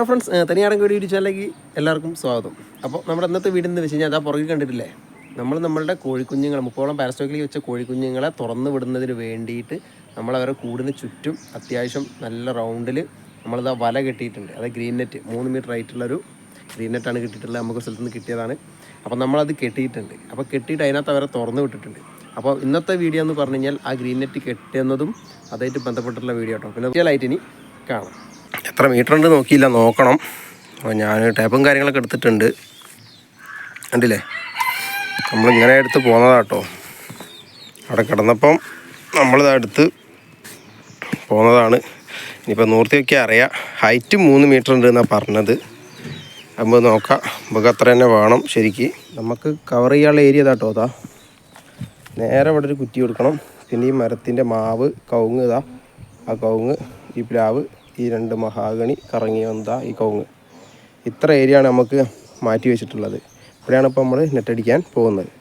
Friends, തനിയാടൻ video ചാനലിലേക്ക് എല്ലാവർക്കും സ്വാഗതം. അപ്പോൾ നമ്മുടെ ഇന്നത്തെ വീഡിയോ എന്ന് വെച്ച് കഴിഞ്ഞാൽ അതാ പുറകിൽ കണ്ടിട്ടില്ലേ, നമ്മളുടെ കോഴിക്കുഞ്ഞുങ്ങൾ 30ഓളം പാരസ്റ്റോക്കിൽ വെച്ച കോഴിക്കുഞ്ഞുങ്ങളെ തുറന്നു വിടുന്നതിന് വേണ്ടിയിട്ട് നമ്മളവരെ കൂടിന് ചുറ്റും അത്യാവശ്യം നല്ല റൗണ്ടിൽ നമ്മളിതാ വല കെട്ടിയിട്ടുണ്ട്. അത് ഗ്രീൻ നെറ്റ് 3 മീറ്റർ ആയിട്ടുള്ളൊരു ഗ്രീൻ നെറ്റാണ് കിട്ടിയിട്ടുള്ളത്. നമുക്ക് സ്ഥലത്ത് നിന്ന് കിട്ടിയതാണ്. അപ്പോൾ നമ്മളത് കെട്ടിയിട്ടുണ്ട്. അപ്പോൾ കെട്ടിയിട്ട് അതിനകത്ത് അവരെ തുറന്നു വിട്ടിട്ടുണ്ട്. അപ്പോൾ ഇന്നത്തെ വീഡിയോ എന്ന് പറഞ്ഞു കഴിഞ്ഞാൽ ആ ഗ്രീൻ നെറ്റ് കെട്ടുന്നതും അതുമായിട്ട് ബന്ധപ്പെട്ടുള്ള വീഡിയോ കേട്ടോ. പിന്നെ ഡീറ്റെയിലായിട്ട് ഇനി കാണാം. എത്ര മീറ്റർ ഉണ്ട് നോക്കണം. അപ്പോൾ ഞാൻ ടാപ്പും കാര്യങ്ങളൊക്കെ എടുത്തിട്ടുണ്ട്. കണ്ടില്ലേ, നമ്മളിങ്ങനെ എടുത്ത് പോന്നതാട്ടോ. അവിടെ കിടന്നപ്പം നമ്മളിത് എടുത്ത് പോന്നതാണ്. ഇനിയിപ്പോൾ നൂർത്തിയൊക്കെ അറിയാം. ഹൈറ്റ് 3 മീറ്റർ ഉണ്ട് എന്നാണ് പറഞ്ഞത്. അപ്പോൾ നോക്കാം, നമുക്ക് അത്ര തന്നെ വേണം ശരിക്ക്. നമുക്ക് കവർ ചെയ്യാനുള്ള ഏരിയ ഇതാട്ടോ. അതാ നേരെ ഇവിടെ ഒരു കുറ്റി കൊടുക്കണം. പിന്നെ ഈ മരത്തിൻ്റെ മാവ്, കവുങ്ങ്, ഇതാ ആ കവുങ്ങ്, ഈ പ്ലാവ്, ഈ 2 മഹാഗണി കറങ്ങി വന്നതാ ഈ കവുങ്ങ്. ഇത്ര ഏരിയ ആണ് നമുക്ക് മാറ്റി വെച്ചിട്ടുള്ളത്. ഇവിടെയാണ് ഇപ്പോൾ നമ്മൾ നെറ്റടിക്കാൻ പോകുന്നത്.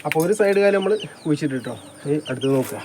അപ്പോൾ ഒരു സൈഡ് കാലം നമ്മൾ കുഴിച്ചിട്ട് കേട്ടോ. അടുത്ത് നോക്കുക.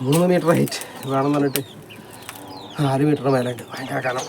മൂന്ന് മീറ്റർ ഹൈറ്റ് വേണമെന്ന് പറഞ്ഞിട്ട് 4 മീറ്റർ മേലായിട്ട് ഭയങ്കര കാണാം.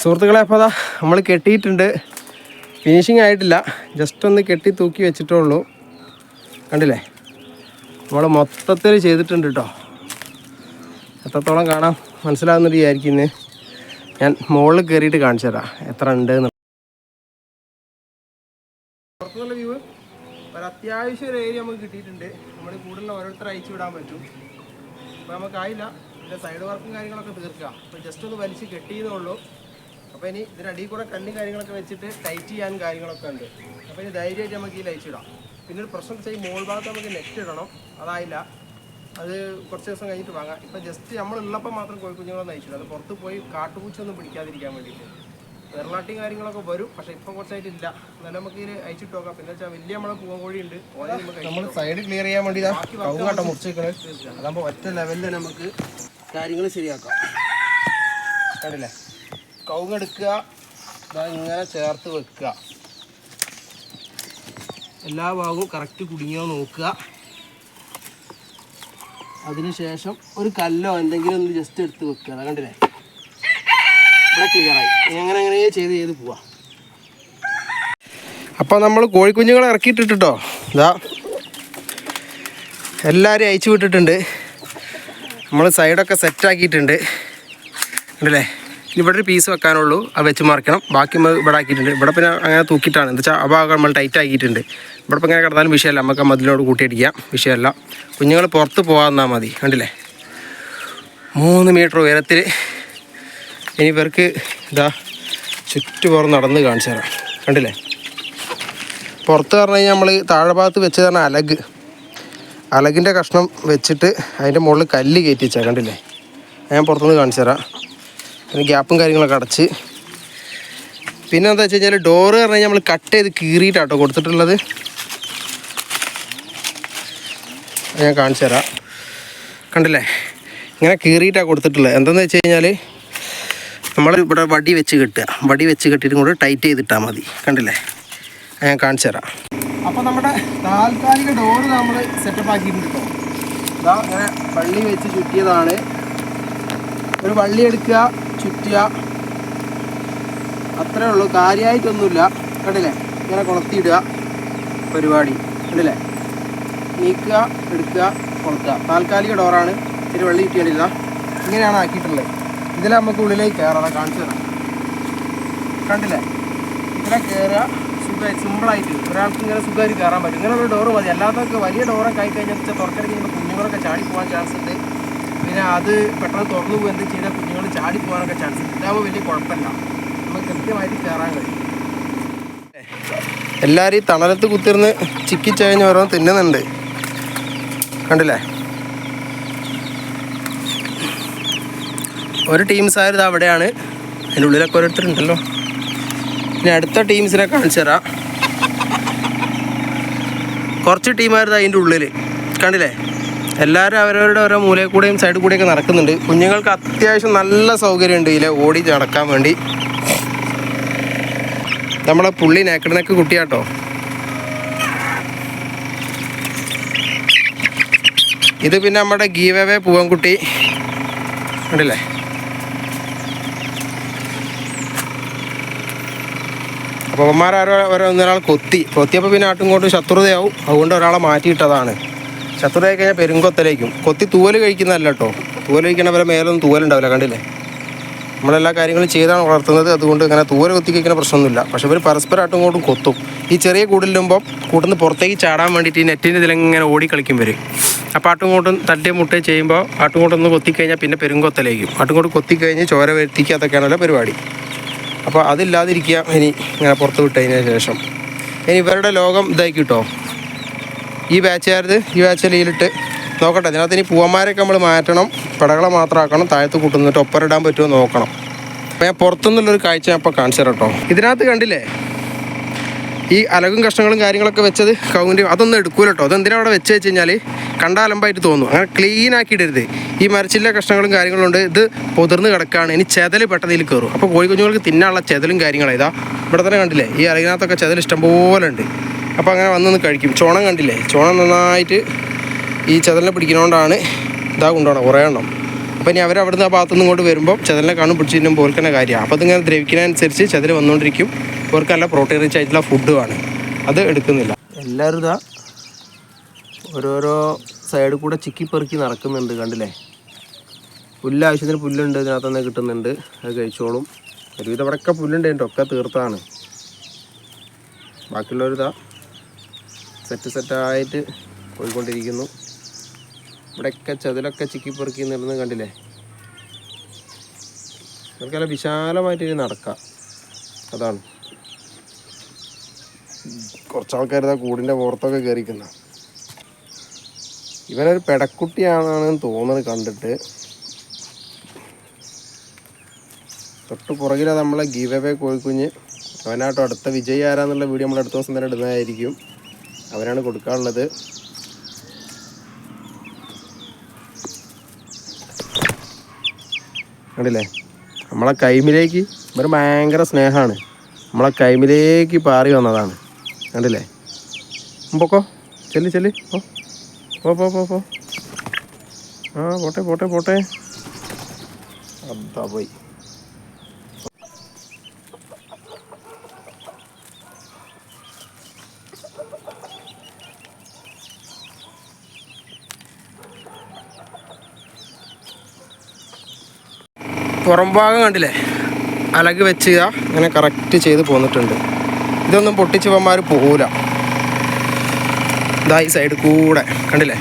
സുഹൃത്തുക്കളെ, അപ്പോൾ അതാ നമ്മൾ കെട്ടിയിട്ടുണ്ട്. ഫിനിഷിങ് ആയിട്ടില്ല, ജസ്റ്റ് ഒന്ന് കെട്ടി തൂക്കി വെച്ചിട്ടേ ഉള്ളൂ. കണ്ടില്ലേ, നമ്മൾ മൊത്തത്തിൽ ചെയ്തിട്ടുണ്ട് കേട്ടോ. എത്രത്തോളം കാണാം മനസ്സിലാകുന്നത് വിചാരിക്കുന്നത്. ഞാൻ മുകളിൽ കയറിയിട്ട് കാണിച്ചു തരാം എത്ര ഉണ്ട് എന്ന്. പുറത്തുനിന്നുള്ള വ്യൂ ഒരു അത്യാവശ്യം ഒരു ഏരിയ നമുക്ക് കിട്ടിയിട്ടുണ്ട്. നമ്മൾ കൂടുതൽ ഓരോരുത്തർ അയച്ചു വിടാൻ പറ്റും. അപ്പോൾ നമുക്കായില്ല, ഇതിൻ്റെ സൈഡ് വർക്കും കാര്യങ്ങളൊക്കെ തീർക്കുക. അപ്പോൾ ജസ്റ്റ് ഒന്ന് വലിച്ച് കെട്ടിയതേ ഉള്ളൂ. അപ്പോൾ ഇനി ഇതിനടിയിൽ കൂടെ കല്ലും കാര്യങ്ങളൊക്കെ വെച്ചിട്ട് ടൈറ്റ് ചെയ്യാനും കാര്യങ്ങളൊക്കെ ഉണ്ട്. അപ്പോൾ ഇനി ധൈര്യമായിട്ട് നമുക്ക് ഈ ലയിച്ചിടാം. പിന്നെ ഒരു പ്രശ്നം വെച്ചാൽ ഈ മോൾ ഭാഗത്ത് നമുക്ക് നെറ്റ് ഇടണം, അതായില്ല. അത് കുറച്ച് ദിവസം കഴിഞ്ഞിട്ട് വാങ്ങാം. ഇപ്പം ജസ്റ്റ് നമ്മളുള്ളപ്പോൾ മാത്രം കോഴിക്കുഞ്ഞുങ്ങളൊന്നും അയച്ചില്ല. അത് പുറത്ത് പോയി കാട്ടുപൂച്ചൊന്നും പിടിക്കാതിരിക്കാൻ വേണ്ടിയിട്ട് വെറലാട്ടിയും കാര്യങ്ങളൊക്കെ വരും. പക്ഷേ ഇപ്പം കുറച്ചായിട്ടില്ല. എന്നാലും നമുക്ക് ഇതിൽ അയച്ചിട്ട് നോക്കാം. പിന്നെ വെച്ചാൽ വലിയ നമ്മളെ പൂവൻ കോഴി ഉണ്ട്, നമ്മൾ സൈഡ് ക്ലിയർ ചെയ്യാൻ വേണ്ടി കൗങ്ങാട്ടം മുറിച്ചേക്കണേ. അതാകുമ്പോൾ ഒറ്റ ലെവലിൽ തന്നെ നമുക്ക് കാര്യങ്ങൾ ശരിയാക്കാം. കണ്ടില്ലേ, കൗങ്ങെടുക്കുക, ഇങ്ങനെ ചേർത്ത് വെക്കുക, എല്ലാ ഭാഗവും കറക്റ്റ് കുടുങ്ങിയോ നോക്കുക. അതിനുശേഷം ഒരു കല്ലോ എന്തെങ്കിലും ഒന്ന് ജസ്റ്റ് എടുത്ത് വെക്കുക. അതാ കണ്ടില്ലേ, ഇവിടെ ക്ലിയറായി. എങ്ങനെ ചെയ്ത് പോവാം. അപ്പോൾ നമ്മൾ കോഴിക്കുഞ്ഞുങ്ങളെ ഇറക്കിയിട്ടിട്ടോ, ഇതാ എല്ലാവരും അയച്ചു വിട്ടിട്ടുണ്ട്. നമ്മൾ സൈഡൊക്കെ സെറ്റാക്കിയിട്ടുണ്ട്. കണ്ടില്ലേ, ഇവിടെ ഒരു പീസ് വെക്കാനുള്ളൂ, അത് വെച്ച് മറിക്കണം. ബാക്കി ഇവിടെ ആക്കിയിട്ടുണ്ട്. ഇവിടെ പിന്നെ അങ്ങനെ തൂക്കിയിട്ടാണ്, എന്താ വെച്ചാൽ ആ ഭാഗം നമ്മൾ ടൈറ്റ് ആക്കിയിട്ടുണ്ട്. ഇവിടെ ഇപ്പം ഇങ്ങനെ കിടന്നാലും വിഷയമല്ല, നമുക്ക് മതിലോട് കൂട്ടിയടിക്കാം, വിഷയമല്ല. കുഞ്ഞുങ്ങൾ പുറത്ത് പോകാമെന്നാൽ മതി. കണ്ടില്ലേ, 3 മീറ്റർ ഉയരത്തിൽ. ഇനി ഇവർക്ക് ഇതാ ചുറ്റുപുറം നടന്ന് കാണിച്ചു തരാം. കണ്ടില്ലേ, പുറത്ത് പറഞ്ഞു കഴിഞ്ഞാൽ നമ്മൾ താഴെ ഭാഗത്ത് വെച്ച് തരണ അലകിൻ്റെ കഷ്ണം വെച്ചിട്ട് അതിൻ്റെ മുകളിൽ കല്ല് കയറ്റി വെച്ചാൽ. കണ്ടില്ലേ, ഞാൻ പുറത്തുനിന്ന് കാണിച്ചു തരാം. പിന്നെ ഗ്യാപ്പും കാര്യങ്ങളൊക്കെ അടച്ച്. പിന്നെ എന്താ വെച്ച് കഴിഞ്ഞാൽ ഡോറ് പറഞ്ഞു കഴിഞ്ഞാൽ നമ്മൾ കട്ട് ചെയ്ത് കീറിയിട്ടാട്ടോ കൊടുത്തിട്ടുള്ളത്. ഞാൻ കാണിച്ചു തരാം. കണ്ടില്ലേ, ഇങ്ങനെ കീറിയിട്ടാണ് കൊടുത്തിട്ടുള്ളത്. എന്താണെന്ന് വെച്ച് കഴിഞ്ഞാൽ നമ്മൾ ഇവിടെ വടി വെച്ച് കെട്ടിയിട്ടും കൂടെ ടൈറ്റ് ചെയ്തിട്ടാൽ മതി. കണ്ടില്ലേ, ഞാൻ കാണിച്ചു തരാം. അപ്പോൾ നമ്മുടെ താൽക്കാലിക ഡോറ് നമ്മൾ സെറ്റപ്പ് ആക്കിയിട്ടുണ്ട് കേട്ടോ. ഇതാ ഇങ്ങനെ വള്ളി വെച്ച് ചുറ്റിയതാണ്. ഒരു വള്ളി എടുക്കുക, ചുറ്റുക, അത്രേ ഉള്ളൂ, കാര്യമായിട്ടൊന്നുമില്ല. കണ്ടില്ലേ, ഇങ്ങനെ കൊളുത്തിയിടുക പരിപാടി. കണ്ടില്ലേ, നീക്കുക, എടുക്കുക, കൊളുത്തുക. താൽക്കാലിക ഡോറാണ്, ഇത്തിരി വള്ളി കിട്ടിയിട്ടില്ല. ഇങ്ങനെയാണ് ആക്കിയിട്ടുള്ളത്. ഇതിൽ നമുക്ക് ഉള്ളിലേക്ക് കയറാം, കാണിച്ചു തരാം. കണ്ടില്ലേ, ഇതിലെ കയറുക, സിമ്പിളായിട്ട് ഒരാൾക്ക് ഇങ്ങനെ സുഖമായിട്ട് കയറാൻ പറ്റും. ഇങ്ങനെയുള്ള ഡോറ് മതി. അല്ലാത്തൊക്കെ വലിയ ഡോറൊക്കെ ആയി കഴിഞ്ഞാൽ തുറക്കടിക്ക് കഴിയുമ്പോൾ കുഞ്ഞുങ്ങളൊക്കെ ചാടി പോകാൻ ചാൻസ് ഉണ്ട്. പിന്നെ അത് പെട്ടെന്ന് തുറന്നു പോകുക എന്ത് ചെയ്താൽ കുഞ്ഞുങ്ങൾ ചാടി പോകാനൊക്കെ ചാൻസ് ഉണ്ട്. ഇതാവുമ്പോൾ വലിയ കുഴപ്പമില്ല, നമുക്ക് കൃത്യമായിട്ട് കയറാൻ കഴിയും. എല്ലാവരും ഈ തണലത്ത് കുത്തിരുന്ന് ചിക്കിച്ചഴിഞ്ഞ് ഓരോന്ന് തിന്നുന്നുണ്ട്. കണ്ടില്ലേ, ഒരു ടീംസായത് അവിടെയാണ്, അതിൻ്റെ ഉള്ളിലൊക്കെ ഓരോരുത്തരുണ്ടല്ലോ. ഇനി അടുത്ത ടീംസിനെ കാണിച്ചു തരാം. കുറച്ച് ടീമായിരുന്നു അതിൻ്റെ ഉള്ളിൽ. കണ്ടില്ലേ, എല്ലാവരും അവരവരുടെ ഓരോ മൂലയിൽ കൂടെയും സൈഡിൽ കൂടെയൊക്കെ നടക്കുന്നുണ്ട്. കുഞ്ഞുങ്ങൾക്ക് അത്യാവശ്യം നല്ല സൗകര്യമുണ്ട് ഇതിൽ ഓടി നടക്കാൻ വേണ്ടി. നമ്മളെ പുള്ളി നേക്കടിനൊക്കെ കുട്ടിയാട്ടോ. ഇത് പിന്നെ നമ്മുടെ ഗീവവേ പൂവൻകുട്ടി. കണ്ടില്ലേ, അപ്പോൾ അവന്മാരോ ഒരാൾ കൊത്തിയപ്പോൾ പിന്നെ ആട്ടും ഇങ്ങോട്ടും ശത്രുതയാവും. അതുകൊണ്ട് ഒരാളെ മാറ്റിയിട്ടതാണ്. ശത്രുതയായി കഴിഞ്ഞാൽ പെരുങ്കൊത്തലേക്കും. കൊത്തി തൂവല് കഴിക്കുന്നതല്ല കേട്ടോ, തൂവല് കഴിക്കണ വരെ മേലൊന്നും തൂവലുണ്ടാവില്ല. കണ്ടില്ലേ, നമ്മളെല്ലാ കാര്യങ്ങളും ചെയ്താണ് വളർത്തുന്നത്. അതുകൊണ്ട് ഇങ്ങനെ തൂവല് കൊത്തി കഴിക്കുന്ന പ്രശ്നമൊന്നുമില്ല. പക്ഷെ ഇവർ പരസ്പരം ആട്ടും ഇങ്ങോട്ടും കൊത്തും. ഈ ചെറിയ കൂടിലുമ്പോൾ കൂട്ടുന്ന പുറത്തേക്ക് ചാടാൻ വേണ്ടിയിട്ട് ഈ നെറ്റിൻ്റെ ഇതിലിങ്ങനെ ഓടിക്കളിക്കും വരും. അപ്പോൾ ആട്ടും ഇങ്ങോട്ടും തട്ടിയ മുട്ടയും ചെയ്യുമ്പോൾ ആട്ടും ഇങ്ങോട്ടൊന്ന് കൊത്തിക്കഴിഞ്ഞാൽ പിന്നെ പെരുങ്കൊത്തലേക്കും. ആട്ടും ഇങ്ങോട്ട് കൊത്തിക്കഴിഞ്ഞ് ചോര വരുത്തിക്കുക, അതൊക്കെയാണല്ലോ പരിപാടി. അപ്പോൾ അതില്ലാതിരിക്കുക ഇനി ഇങ്ങനെ പുറത്ത് വിട്ടതിന് ശേഷം. ഇനി ഇവരുടെ ലോകം ഇതായി കിട്ടോ. ഈ ബാച്ചിലയിലിട്ട് നോക്കട്ടെ. ഇതിനകത്ത് ഇനി പൂവന്മാരൊക്കെ നമ്മൾ മാറ്റണം, പടകളെ മാത്രമാക്കണം, താഴത്ത് കൂട്ടുന്നിട്ട് ഒപ്പരിടാൻ പറ്റുമോ നോക്കണം. അപ്പോൾ ഞാൻ പുറത്തുനിന്നുള്ളൊരു കാഴ്ച ഞാൻ ഇപ്പോൾ കാണിച്ചു തരാം കേട്ടോ. ഇതിനകത്ത് കണ്ടില്ലേ, ഈ അലകും കഷ്ണങ്ങളും കാര്യങ്ങളൊക്കെ വെച്ചത് കൗങ്ങിൻ്റെ അതൊന്നും എടുക്കൂല കേട്ടോ. അതെന്തിനാണ് അവിടെ വെച്ച് കഴിഞ്ഞാൽ കണ്ടാലമ്പായിട്ട് തോന്നും. അങ്ങനെ ക്ലീൻ ആക്കിയിടരുത്. ഈ മരച്ചില്ല കഷ്ണങ്ങളും കാര്യങ്ങളുണ്ട്, ഇത് പൊതിർന്ന് കിടക്കുകയാണ്. ഇനി ചെതൽ പെട്ടതിൽ കയറും. അപ്പോൾ കോഴിക്കുഞ്ഞുങ്ങൾക്ക് തിന്നാനുള്ള ചെതലും കാര്യങ്ങളും ഇതാ ഇവിടെ തന്നെ കണ്ടില്ലേ, ഈ അലകിനകത്തൊക്കെ ചെതൽ ഇഷ്ടംപോലെ ഉണ്ട്. അപ്പോൾ അങ്ങനെ വന്നൊന്ന് കഴിക്കും. ചോണം കണ്ടില്ലേ, ചോണം നന്നായിട്ട് ഈ ചെതലിനെ പിടിക്കുന്നതുകൊണ്ടാണ് ഇതാ കൊണ്ടുപോകണം കുറേ എണ്ണം. അപ്പോൾ ഇനി അവരവിടുന്ന് ആ ഭാഗത്തുനിന്ന് ഇങ്ങോട്ട് വരുമ്പോൾ ചെതലിനെ കാണും പിടിച്ചിട്ടും പോൽക്കുന്ന കാര്യമാണ്. അപ്പോൾ അതിങ്ങനെ ദ്രവിക്കുന്നതനുസരിച്ച് ചെതൽ വന്നുകൊണ്ടിരിക്കും. ഇവർക്ക് നല്ല പ്രോട്ടീൻ റിച്ച് ആയിട്ടുള്ള ഫുഡുമാണ്, അത് എടുക്കുന്നില്ല. എല്ലാവരും ഇതാ ഓരോരോ സൈഡിൽ കൂടെ ചിക്കി പെറുക്കി നടക്കുന്നുണ്ട്, കണ്ടില്ലേ? പുല്ല് ആവശ്യത്തിന് പുല്ലുണ്ട്, ഇതിനകത്ത് തന്നെ കിട്ടുന്നുണ്ട്, അത് കഴിച്ചോളും. ഒരുവിധം ഇവിടെയൊക്കെ പുല്ലുണ്ട്, ഒക്കെ തീർത്താണ്. ബാക്കിയുള്ളവരിതാ സെറ്റായിട്ട് പോയിക്കൊണ്ടിരിക്കുന്നു. ഇവിടെയൊക്കെ ചെതിലൊക്കെ ചിക്കി പെറുക്കി നിന്നത് കണ്ടില്ലേ? നമുക്കെല്ലാം വിശാലമായിട്ട് നടക്കാം. അതാണ് കുറച്ചാൾക്കാർ ഇതാ കൂടിൻ്റെ പുറത്തൊക്കെ കയറിക്കുന്ന. ഇവനൊരു പെടക്കുട്ടിയാണെന്ന് തോന്നുന്നത് കണ്ടിട്ട്. തൊട്ട് പുറകിലാ നമ്മളെ ഗീവ് അവേ കോഴിക്കുഞ്ഞ്. അവനാട്ടോ അടുത്ത വിജയി ആരാന്നുള്ള വീഡിയോ നമ്മൾ അടുത്ത ദിവസം തന്നെ ഇടുന്നതായിരിക്കും. അവനാണ് കൊടുക്കാനുള്ളത്. കണ്ടില്ലേ? നമ്മളെ കൈമിലേക്ക് ഇവർ ഭയങ്കര സ്നേഹമാണ്. നമ്മളെ കൈമിലേക്ക് പാറി വന്നതാണ്, കണ്ടില്ലേ? പൊക്കോ, ചെല്ലി പോ. ആ പോട്ടെ. അതാ പോയി. പുറം ഭാഗം കണ്ടില്ലേ? അലക് വെച്ച് അങ്ങനെ കറക്റ്റ് ചെയ്ത് പോന്നിട്ടുണ്ട്. ഇതൊന്നും പൊട്ടിച്ചവന്മാർ പോകില്ല. ഇതാ ഈ സൈഡ് കൂടെ കണ്ടില്ലേ?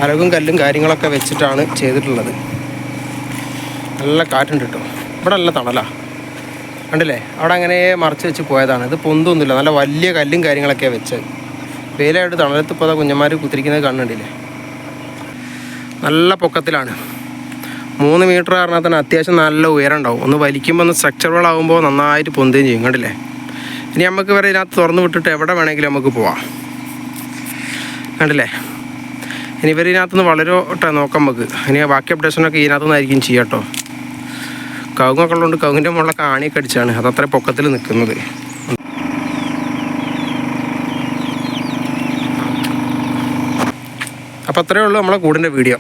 അലകും കല്ലും കാര്യങ്ങളൊക്കെ വെച്ചിട്ടാണ് ചെയ്തിട്ടുള്ളത്. നല്ല കാറ്റുണ്ട് കേട്ടോ. ഇവിടെ നല്ല തണലാ, കണ്ടില്ലേ? അവിടെ അങ്ങനെ മറച്ച് വെച്ച് പോയതാണ്. ഇത് പൊന്തൊന്നുമില്ല, നല്ല വലിയ കല്ലും കാര്യങ്ങളൊക്കെയാണ് വെച്ചത്. വെയിലായിട്ട് തണലത്ത് ഇപ്പോൾ അതാ കുഞ്ഞന്മാർ കുത്തിരിക്കുന്നത് കണ്ടുണ്ടില്ലേ? നല്ല പൊക്കത്തിലാണ്. 3 മീറ്റർ പറഞ്ഞാൽ തന്നെ അത്യാവശ്യം നല്ല ഉയരം ഉണ്ടാവും. ഒന്ന് വലിക്കുമ്പോൾ ഒന്ന് സ്ട്രക്ചറുകളാകുമ്പോൾ നന്നായിട്ട് പൊന്തുകയും ചെയ്യും, കണ്ടില്ലേ? ഇനി നമുക്ക് വരെ ഇതിനകത്ത് തുറന്ന് വിട്ടിട്ട് എവിടെ വേണമെങ്കിലും നമുക്ക് പോവാം, കണ്ടില്ലേ? ഇനി ഇവരിതിനകത്തുനിന്ന് വളരോട്ടെ നോക്കാം നമുക്ക്. ഇനി ബാക്കി അപ്ഡേഷനൊക്കെ ഇതിനകത്തുനിന്നായിരിക്കും ചെയ്യാം കേട്ടോ. കവുങ്ങൊക്കെ ഉള്ളതുകൊണ്ട് കവുങ്ങിൻ്റെ മുകളിലൊക്കെ ആണിയൊക്കെ അടിച്ചാണ് അതത്ര പൊക്കത്തിൽ നിൽക്കുന്നത്. അപ്പോൾ അത്രയേ ഉള്ളൂ നമ്മളെ കൂടിൻ്റെ വീഡിയോ.